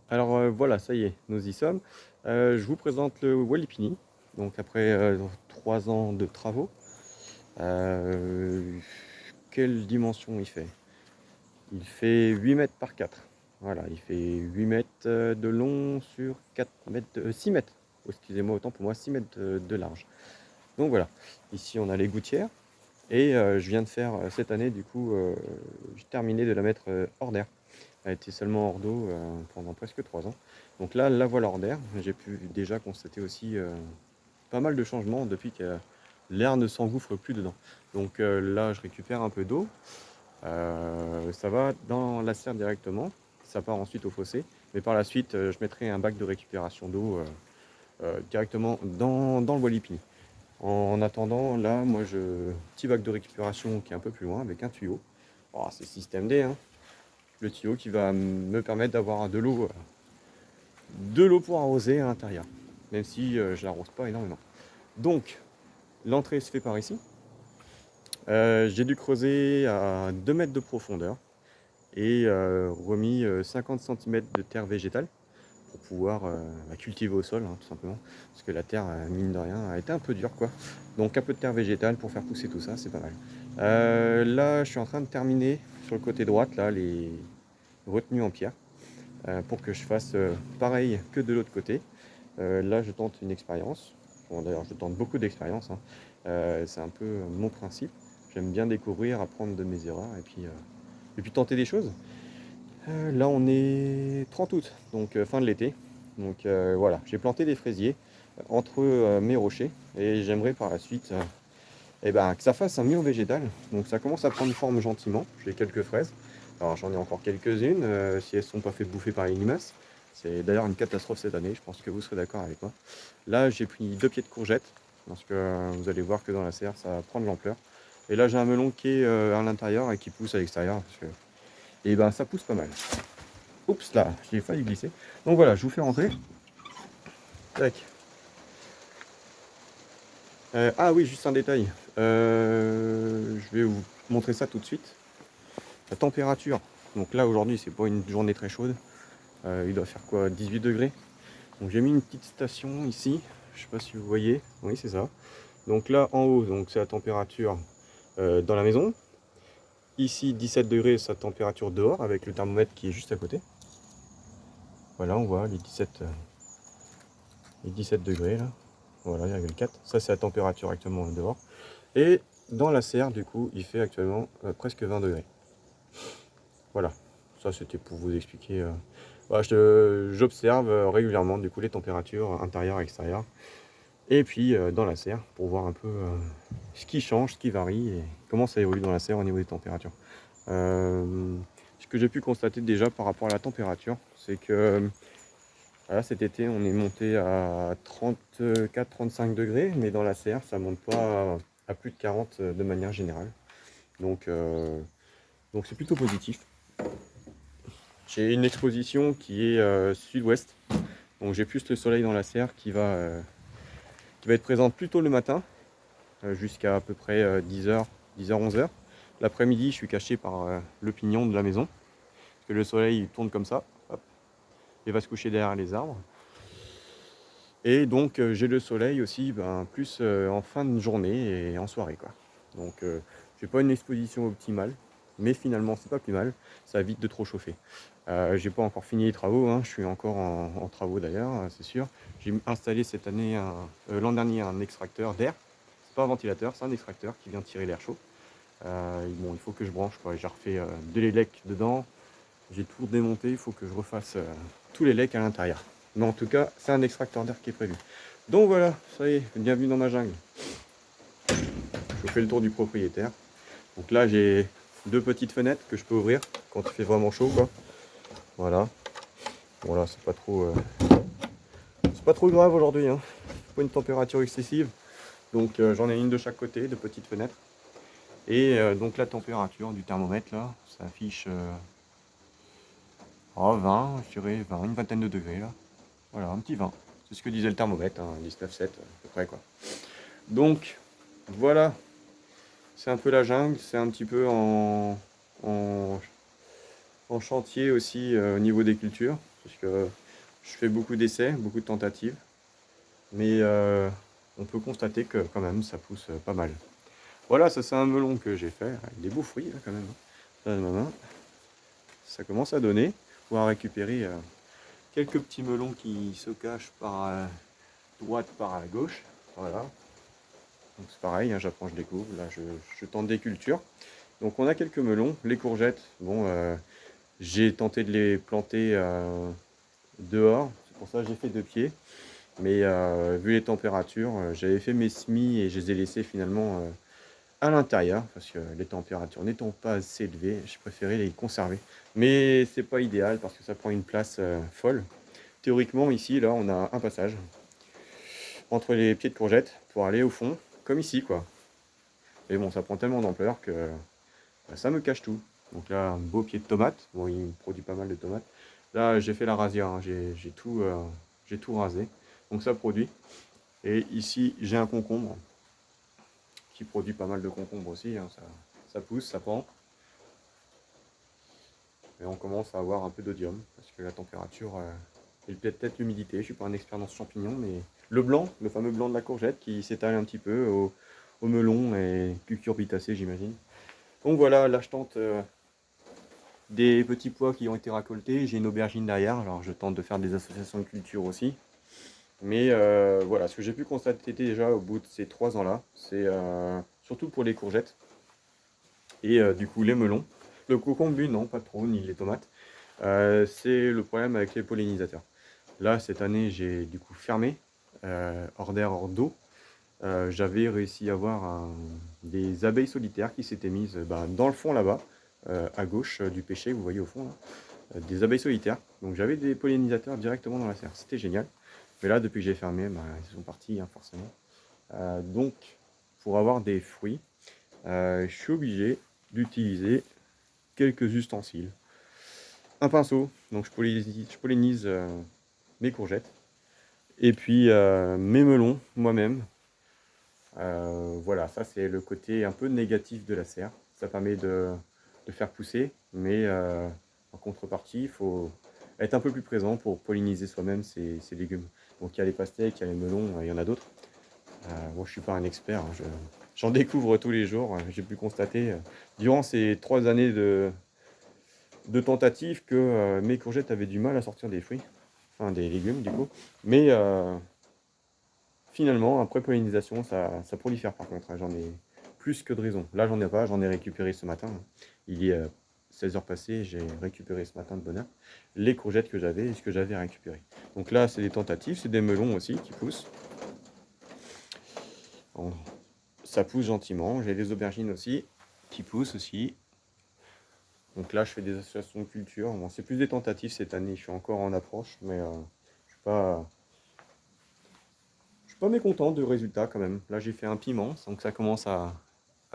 Alors voilà, ça y est, nous y sommes. Je vous présente le Walipini. Donc après 3 ans de travaux, euh, quelle dimension il fait? Il fait 8 mètres par 4. Voilà, il fait 8 mètres de long sur 4 mètres, 6 mètres. Oh, excusez-moi, autant pour moi, 6 mètres de large. Donc voilà, ici on a les gouttières. Et je viens de faire cette année, du coup, j'ai terminé de la mettre hors d'air. Elle était seulement hors d'eau pendant presque 3 ans. Donc là, la voilà hors d'air. J'ai pu déjà constater aussi pas mal de changements depuis que l'air ne s'engouffre plus dedans. Donc là, je récupère un peu d'eau. Ça va dans la serre directement. Ça part ensuite au fossé. Mais par la suite, je mettrai un bac de récupération d'eau directement dans le Walipini. En attendant, là, moi, petit bac de récupération qui est un peu plus loin avec un tuyau. Oh, c'est système D, hein. Le tuyau qui va me permettre d'avoir de l'eau pour arroser à l'intérieur, même si je l'arrose pas énormément. Donc, l'entrée se fait par ici. J'ai dû creuser à 2 mètres de profondeur et remis 50 cm de terre végétale pour pouvoir la cultiver au sol, hein, tout simplement. Parce que la terre, mine de rien, a été un peu dure, quoi. Donc un peu de terre végétale pour faire pousser tout ça, c'est pas mal. Là, je suis en train de terminer sur le côté droite, là, les retenues en pierre, pour que je fasse pareil que de l'autre côté. Là, je tente une expérience. Bon, d'ailleurs, je tente beaucoup d'expériences, hein. C'est un peu mon principe. J'aime bien découvrir, apprendre de mes erreurs et puis tenter des choses. Là, on est 30 août, donc fin de l'été. Donc voilà, j'ai planté des fraisiers entre mes rochers et j'aimerais par la suite eh ben, que ça fasse un mur végétal. Donc ça commence à prendre forme gentiment. J'ai quelques fraises. Alors j'en ai encore quelques-unes si elles ne sont pas fait bouffer par les limaces. C'est d'ailleurs une catastrophe cette année, je pense que vous serez d'accord avec moi. Là, j'ai pris 2 pieds de courgettes parce que vous allez voir que dans la serre, ça prend de l'ampleur. Et là, j'ai un melon qui est à l'intérieur et qui pousse à l'extérieur parce que et ben, ça pousse pas mal. Oups là, j'ai failli glisser. Donc voilà, je vous fais rentrer. Tac. Ah oui, juste un détail. Je vais vous montrer ça tout de suite. La température. Donc là aujourd'hui c'est pas une journée très chaude. Il doit faire quoi, 18 degrés. Donc j'ai mis une petite station ici. Je sais pas si vous voyez. Oui, c'est ça. Donc là en haut, donc c'est la température dans la maison. Ici 17 degrés, sa température dehors avec le thermomètre qui est juste à côté. Voilà, on voit les 17 degrés là. Voilà, 0,4. Ça c'est la température actuellement dehors. Et dans la serre, du coup, il fait actuellement presque 20 degrés. Voilà, ça c'était pour vous expliquer. Voilà, j'observe régulièrement du coup les températures intérieures et extérieures. Et puis dans la serre pour voir un peu ce qui change, ce qui varie et comment ça évolue dans la serre au niveau des températures. Ce que j'ai pu constater déjà par rapport à la température, c'est que voilà, cet été on est monté à 34-35 degrés, mais dans la serre ça monte pas à plus de 40 de manière générale. Donc c'est plutôt positif. J'ai une exposition qui est sud-ouest, donc j'ai plus le soleil dans la serre qui va être présente plutôt le matin, jusqu'à à peu près 10h, 10h, 11h. L'après-midi, je suis caché par le pignon de la maison, parce que le soleil il tourne comme ça, hop, et va se coucher derrière les arbres. Et donc j'ai le soleil aussi plus en fin de journée et en soirée, quoi. Donc j'ai pas une exposition optimale, mais finalement c'est pas plus mal, ça évite de trop chauffer. J'ai pas encore fini les travaux, hein. Je suis encore en travaux d'ailleurs, c'est sûr. J'ai installé cette année, l'an dernier, un extracteur d'air. C'est pas un ventilateur, c'est un extracteur qui vient tirer l'air chaud. Bon, il faut que je branche, quoi. J'ai refait de l'élec dedans, j'ai tout démonté, il faut que je refasse tous les lecs à l'intérieur. Mais en tout cas, c'est un extracteur d'air qui est prévu. Donc voilà, ça y est, bienvenue dans ma jungle. Je fais le tour du propriétaire. Donc là, j'ai 2 petites fenêtres que je peux ouvrir quand il fait vraiment chaud, quoi. Voilà. Bon là, c'est pas trop grave aujourd'hui, hein. Pas une température excessive. Donc j'en ai une de chaque côté, 2 petites fenêtres. Et donc la température du thermomètre là, ça affiche 20, je dirais 20, une vingtaine de degrés là. Voilà, un petit 20. C'est ce que disait le thermomètre, hein, 19,7 à peu près, quoi. Donc voilà, c'est un peu la jungle, c'est un petit peu en chantier aussi au niveau des cultures. parce que je fais beaucoup d'essais, beaucoup de tentatives, mais on peut constater que quand même ça pousse pas mal. Voilà, ça c'est un melon que j'ai fait, avec des beaux fruits là, quand même. Là, de ma main, ça commence à donner. On va récupérer quelques petits melons qui se cachent par droite, par la gauche. Voilà. Donc c'est pareil, hein, j'apprends, je découvre. Là, je tente des cultures. Donc on a quelques melons, les courgettes. Bon, j'ai tenté de les planter dehors. C'est pour ça que j'ai fait 2 pieds. Mais vu les températures, j'avais fait mes semis et je les ai laissés finalement à l'intérieur parce que les températures n'étant pas assez élevées, j'ai préféré les conserver. Mais c'est pas idéal parce que ça prend une place folle. Théoriquement, ici, là, on a un passage entre les pieds de courgettes pour aller au fond, comme ici, quoi. Et bon, ça prend tellement d'ampleur que ça me cache tout. Donc là, un beau pied de tomate. Bon, il produit pas mal de tomates. Là, j'ai fait la rasière, hein. J'ai tout rasé. Donc ça produit. Et ici, j'ai un concombre qui produit pas mal de concombres aussi, hein. Ça pousse, ça pend. Et on commence à avoir un peu d'odium parce que la température et peut-être l'humidité. Je suis pas un expert dans ce champignon, mais le blanc, le fameux blanc de la courgette qui s'étale un petit peu au melon et cucurbitacé, j'imagine. Donc voilà, là je tente des petits pois qui ont été récoltés. J'ai une aubergine derrière, alors je tente de faire des associations de culture aussi. Mais voilà, ce que j'ai pu constater déjà au bout de ces 3 ans-là, c'est surtout pour les courgettes et du coup les melons. Le concombre, lui, non, pas trop, ni les tomates. C'est le problème avec les pollinisateurs. Là, cette année, j'ai du coup fermé, hors d'air, hors d'eau. J'avais réussi à avoir des abeilles solitaires qui s'étaient mises dans le fond là-bas, à gauche du pêcher, vous voyez au fond là, des abeilles solitaires. Donc j'avais des pollinisateurs directement dans la serre, c'était génial. Mais là, depuis que j'ai fermé, ils sont partis, hein, forcément. Donc, pour avoir des fruits, je suis obligé d'utiliser quelques ustensiles. Un pinceau, donc je pollinise mes courgettes. Et puis mes melons moi-même. Voilà, ça c'est le côté un peu négatif de la serre. Ça permet de faire pousser, mais en contrepartie, il faut être un peu plus présent pour polliniser soi-même ces légumes. Donc il y a les pastèques, il y a les melons, il y en a d'autres. Moi je suis pas un expert, hein, j'en découvre tous les jours. J'ai pu constater durant ces 3 années de tentatives que mes courgettes avaient du mal à sortir des fruits, enfin des légumes du coup. Mais finalement, après pollinisation, ça prolifère par contre, hein. J'en ai plus que de raison. Là, j'en ai pas, j'en ai récupéré ce matin. Il est 16 heures passées, j'ai récupéré ce matin de bonne heure les courgettes que j'avais et ce que j'avais récupéré. Donc là, c'est des tentatives, c'est des melons aussi qui poussent. Bon, ça pousse gentiment. J'ai des aubergines aussi qui poussent aussi. Donc là, je fais des associations de culture. Bon, c'est plus des tentatives cette année, je suis encore en approche, mais je suis pas. Je suis pas mécontent du résultat quand même. Là, j'ai fait un piment, donc ça commence à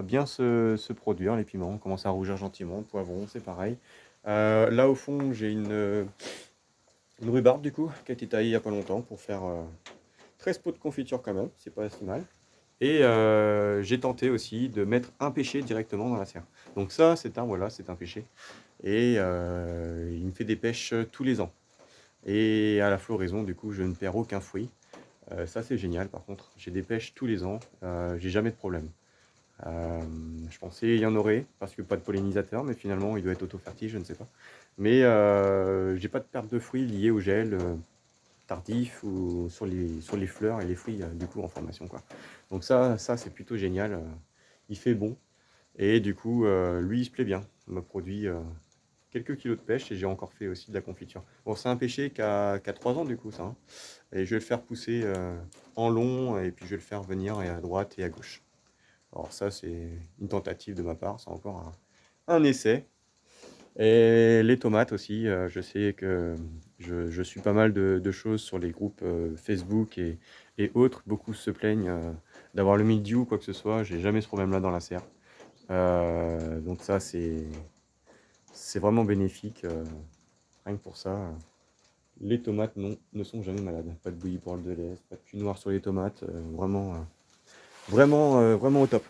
bien se produire, les piments. On commence à rougir gentiment. Le poivron, c'est pareil. Là, au fond, j'ai une rhubarbe, du coup, qui a été taillée il n'y a pas longtemps pour faire 13 pots de confiture quand même. C'est pas si mal. Et j'ai tenté aussi de mettre un pêcher directement dans la serre. Donc ça, voilà, c'est un pêcher. Et il me fait des pêches tous les ans. Et à la floraison, du coup, je ne perds aucun fruit. Ça, c'est génial, par contre. J'ai des pêches tous les ans. J'ai jamais de problème. Je pensais il y en aurait, parce que pas de pollinisateur, mais finalement, il doit être auto-fertile, je ne sais pas. Mais j'ai pas de perte de fruits liée au gel tardif ou sur les fleurs et les fruits, du coup, en formation, quoi. Donc ça c'est plutôt génial. Il fait bon. Et du coup, lui, il se plaît bien. Il m'a produit quelques kilos de pêche et j'ai encore fait aussi de la confiture. Bon, c'est un pêcher qui a 3 ans du coup, ça, hein. Et je vais le faire pousser en long et puis je vais le faire venir à droite et à gauche. Alors ça, c'est une tentative de ma part, c'est encore un essai. Et les tomates aussi, je sais que je suis pas mal de choses sur les groupes Facebook et autres. Beaucoup se plaignent d'avoir le mildiou ou quoi que ce soit. J'ai jamais ce problème-là dans la serre. Donc ça, c'est vraiment bénéfique. Rien que pour ça, les tomates non, ne sont jamais malades. Pas de bouillie pour le de lait, pas de pus noir sur les tomates. Vraiment au top.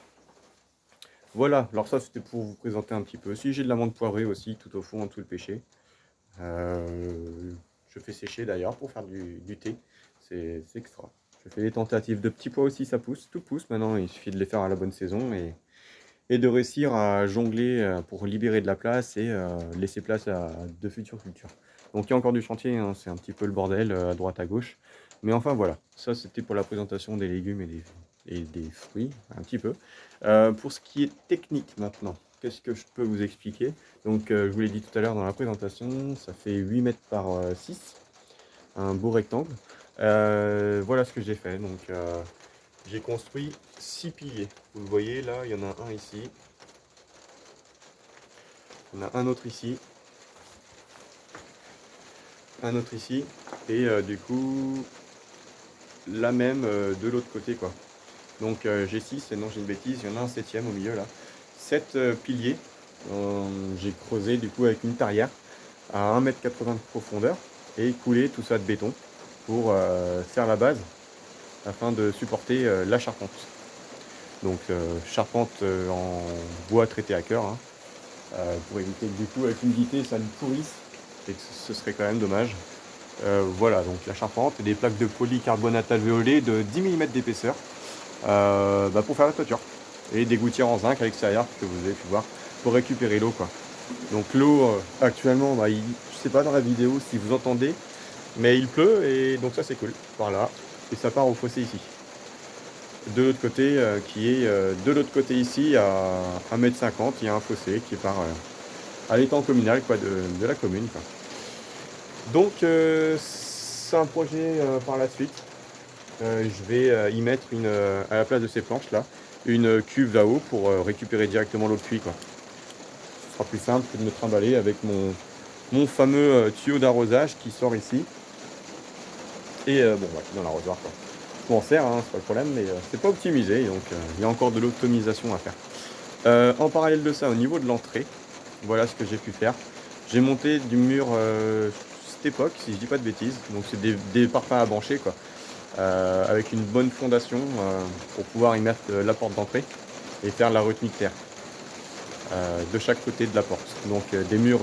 Voilà, alors ça c'était pour vous présenter un petit peu. Si j'ai de l'amande poivrée aussi, tout au fond, en dessous le pêcher. Euh, Je fais sécher d'ailleurs pour faire du thé. C'est extra. Je fais des tentatives de petits pois aussi, ça pousse. Tout pousse maintenant, il suffit de les faire à la bonne saison et de réussir à jongler pour libérer de la place et laisser place à de futures cultures. Donc il y a encore du chantier, hein, c'est un petit peu le bordel à droite à gauche. Mais enfin voilà, ça c'était pour la présentation des légumes et des fruits, un petit peu. Pour ce qui est technique maintenant, qu'est-ce que je peux vous expliquer? Donc je vous l'ai dit tout à l'heure dans la présentation, ça fait 8 mètres par 6, un beau rectangle. Voilà ce que j'ai fait. Donc j'ai construit 6 piliers. Vous le voyez là, il y en a un ici. On a un autre ici. Un autre ici. Et du coup, la même de l'autre côté quoi. Donc j'ai 6, et non j'ai une bêtise, il y en a un septième au milieu là. 7 piliers. J'ai creusé du coup avec une tarière à 1,80 m de profondeur et coulé tout ça de béton pour faire la base afin de supporter la charpente. Donc charpente en bois traité à cœur, hein, pour éviter que du coup avec l'humidité ça nous pourrisse et que ce serait quand même dommage. Voilà, donc la charpente et des plaques de polycarbonate alvéolé de 10 mm d'épaisseur pour faire la toiture. Et des gouttières en zinc à l'extérieur que vous avez pu voir pour récupérer l'eau quoi. Donc l'eau actuellement, je sais pas dans la vidéo si vous entendez, mais il pleut et donc ça c'est cool, par là, et ça part au fossé ici. De l'autre côté, qui est de l'autre côté ici à 1,50 m, il y a un fossé qui part à l'étang communal quoi, de la commune. Quoi. Donc c'est un projet par la suite. Je vais y mettre à la place de ces planches là, une cuve là-haut pour récupérer directement l'eau de pluie. Quoi. Ce sera plus simple que de me trimballer avec mon fameux tuyau d'arrosage qui sort ici. Et bon, ouais, dans l'arrosoir quoi. Je m'en sers, hein, c'est pas le problème, mais c'est pas optimisé, donc il y a encore de l'optimisation à faire. En parallèle de ça, au niveau de l'entrée, voilà ce que j'ai pu faire. J'ai monté du mur cette époque, si je dis pas de bêtises, donc c'est des parpaings à brancher quoi, avec une bonne fondation pour pouvoir y mettre la porte d'entrée et faire la retenue de terre de chaque côté de la porte. Donc des murs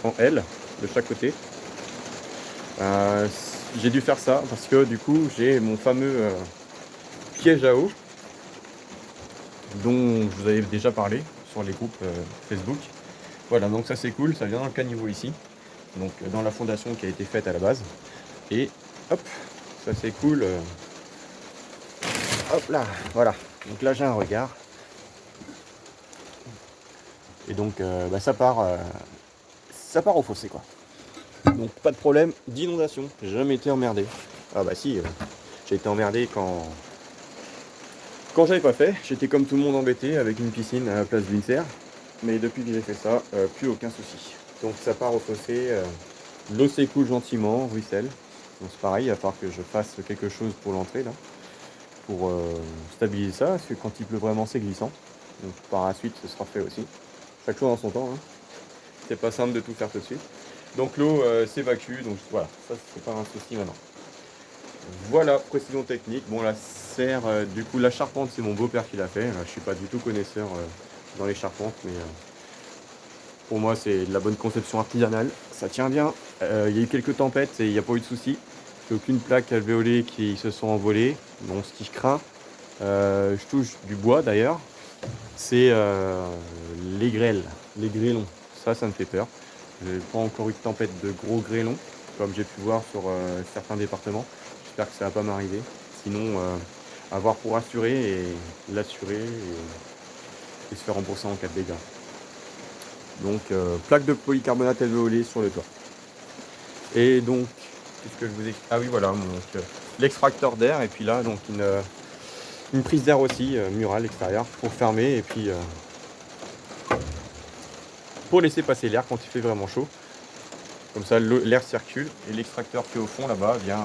en L de chaque côté. J'ai dû faire ça parce que du coup j'ai mon fameux piège à eau dont je vous avais déjà parlé sur les groupes Facebook. Voilà, donc ça c'est cool, ça vient dans le caniveau ici, donc dans la fondation qui a été faite à la base. Et hop, ça c'est cool. Hop là, voilà. Donc là j'ai un regard. Et donc ça part au fossé quoi. Donc pas de problème d'inondation, j'ai jamais été emmerdé. Ah bah si, j'ai été emmerdé quand j'avais pas fait, j'étais comme tout le monde embêté avec une piscine à la place d'une serre. Mais depuis que j'ai fait ça, plus aucun souci. Donc ça part au fossé, l'eau s'écoule gentiment, ruisselle. Donc c'est pareil, il va falloir que je fasse quelque chose pour l'entrée là, pour stabiliser ça, parce que quand il pleut vraiment c'est glissant. Donc par la suite ce sera fait aussi. Chaque chose en son temps, hein. C'est pas simple de tout faire tout de suite. Donc l'eau s'évacue, donc voilà, ça c'est pas un souci maintenant. Voilà, précision technique. Bon la serre, du coup la charpente c'est mon beau-père qui l'a fait. Je suis pas du tout connaisseur dans les charpentes, mais pour moi c'est de la bonne conception artisanale. Ça tient bien. Il y a eu quelques tempêtes et il n'y a pas eu de soucis. J'ai aucune plaque alvéolée qui se sont envolées. Bon, ce qui je crains, je touche du bois d'ailleurs, c'est les grêles, les grêlons. Ça me fait peur. J'ai pas encore eu de tempête de gros grêlons, comme j'ai pu voir sur certains départements. J'espère que ça va pas m'arriver. Sinon, avoir pour assurer et l'assurer et se faire rembourser en cas de dégâts. Donc, plaque de polycarbonate alvéolé sur le toit. Et donc, qu'est-ce que je vous ai... Ah oui, voilà, l'extracteur d'air. Et puis là, donc une prise d'air aussi, murale extérieure, pour fermer. Et puis, pour laisser passer l'air quand il fait vraiment chaud. Comme ça, l'air circule. Et l'extracteur qui est au fond, là-bas, vient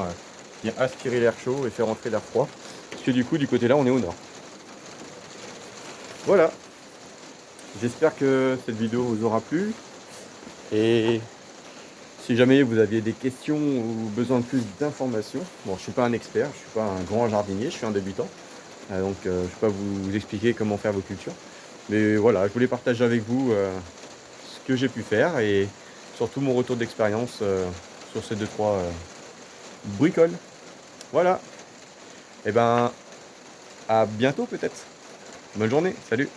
aspirer l'air chaud et faire entrer l'air froid. Parce que du coup, du côté là, on est au nord. Voilà. J'espère que cette vidéo vous aura plu. Et si jamais vous aviez des questions ou besoin de plus d'informations, bon, je ne suis pas un expert, je ne suis pas un grand jardinier, je suis un débutant. Donc je ne vais pas vous expliquer comment faire vos cultures. Mais voilà, je voulais partager avec vous ce que j'ai pu faire et surtout mon retour d'expérience sur ces 2-3 bricoles. Voilà. Et ben, à bientôt peut-être. Bonne journée. Salut.